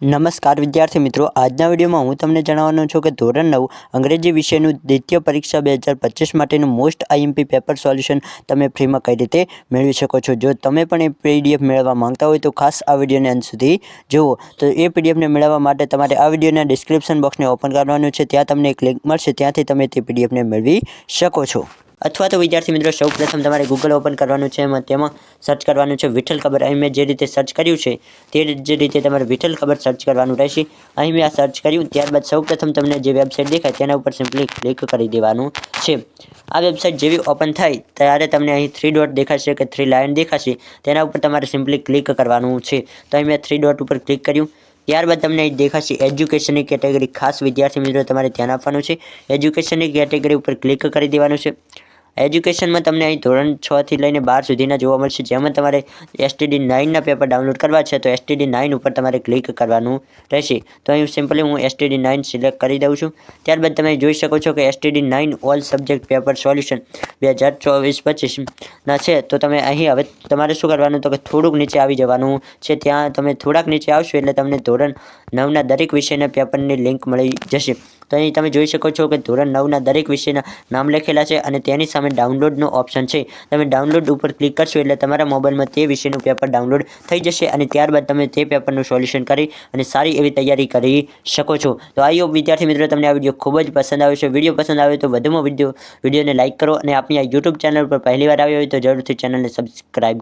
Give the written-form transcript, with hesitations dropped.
નમસ્કાર વિદ્યાર્થી મિત્રો, આજના વિડીયોમાં હું તમને જણાવવાનો છું કે ધોરણ 9 અંગ્રેજી વિષયનું દ્વિતીય પરીક્ષા 2025 માટેનું મોસ્ટ આઈએમપી પેપર સોલ્યુશન તમે ફ્રીમાં કઈ રીતે મેળવી શકો છો। જો તમે પણ એ પીડીએફ મેળવવા માંગતા હોય તો ખાસ આ વિડીયોને અંત સુધી જુઓ। તો એ પીડીએફને મેળવવા માટે તમારે આ વિડીયોના ડિસ્ક્રિપ્શન બોક્સને ઓપન કરવાનું છે, ત્યાં તમને એક લિંક મળશે, ત્યાંથી તમે તે પીડીએફને મેળવી શકો છો। અથવા તો વિદ્યાર્થી મિત્રો સૌપ્રથમ તમારે ગૂગલ ઓપન કરવાનું છે, તેમાં સર્ચ કરવાનું છે વિઠ્ઠલ ખબર। અહીં મેં જે રીતે સર્ચ કર્યું છે તે જ રીતે તમારે વિઠ્ઠલ ખબર સર્ચ કરવાનું રહેશે। અહીં મેં આ સર્ચ કર્યું, ત્યારબાદ સૌપ્રથમ તમને જે વેબસાઇટ દેખાય તેના ઉપર સિમ્પલી ક્લિક કરી દેવાનું છે। આ વેબસાઇટ જેવી ઓપન થાય ત્યારે તમને અહીં 3 ડોટ દેખાશે કે 3 લાઇન દેખાશે, તેના ઉપર તમારે સિમ્પલી ક્લિક કરવાનું છે। તો અહીં મેં 3 ડોટ ઉપર ક્લિક કર્યું, ત્યારબાદ તમને અહીં દેખાશે એજ્યુકેશનની કેટેગરી। ખાસ વિદ્યાર્થી મિત્રો તમારે ધ્યાન આપવાનું છે, એજ્યુકેશનની કેટેગરી ઉપર ક્લિક કરી દેવાનું છે। એજ્યુકેશનમાં તમને અહીં ધોરણ 6 થી લઈને 12 સુધીના જોવા મળશે, જેમાં તમારે STD 9ના પેપર ડાઉનલોડ કરવા છે તો STD 9 ઉપર તમારે ક્લિક કરવાનું રહેશે। તો અહીં સિમ્પલી હું STD 9 સિલેક્ટ કરી દઉં છું। ત્યારબાદ તમે જોઈ શકો છો કે STD 9 all subject paper solution 2024-25 ના છે। તો તમે અહીં હવે તમારે શું કરવાનું તો કે થોડુંક નીચે આવી જવાનું છે। ત્યાં તમે થોડાક નીચે આવશો એટલે તમને ધોરણ 9ના દરેક વિષયના પેપરની લિંક મળી જશે। તો અહીં તમે જોઈ શકો છો કે ધોરણ 9ના દરેક વિષયના નામ લખેલા છે અને તેની સામે ડાઉનલોડનો ઓપ્શન છે। તમે ડાઉનલોડ ઉપર ક્લિક કરશો એટલે તમારા મોબાઈલમાં તે વિષયનું પેપર ડાઉનલોડ થઈ જશે અને ત્યારબાદ તમે તે પેપરનું સોલ્યુશન કરી અને સારી એવી તૈયારી કરી શકો છો। તો આઈ હોપ વિદ્યાર્થી મિત્રો તમને આ વિડીયો ખૂબ જ પસંદ આવ્યો છે। વિડીયો પસંદ આવે તો વધુમાં વિડીયોને લાઇક કરો અને આપણી આ યુટ્યુબ ચેનલ પર પહેલીવાર આવ્યો હોય તો જરૂરથી ચેનલને સબસ્ક્રાઈબ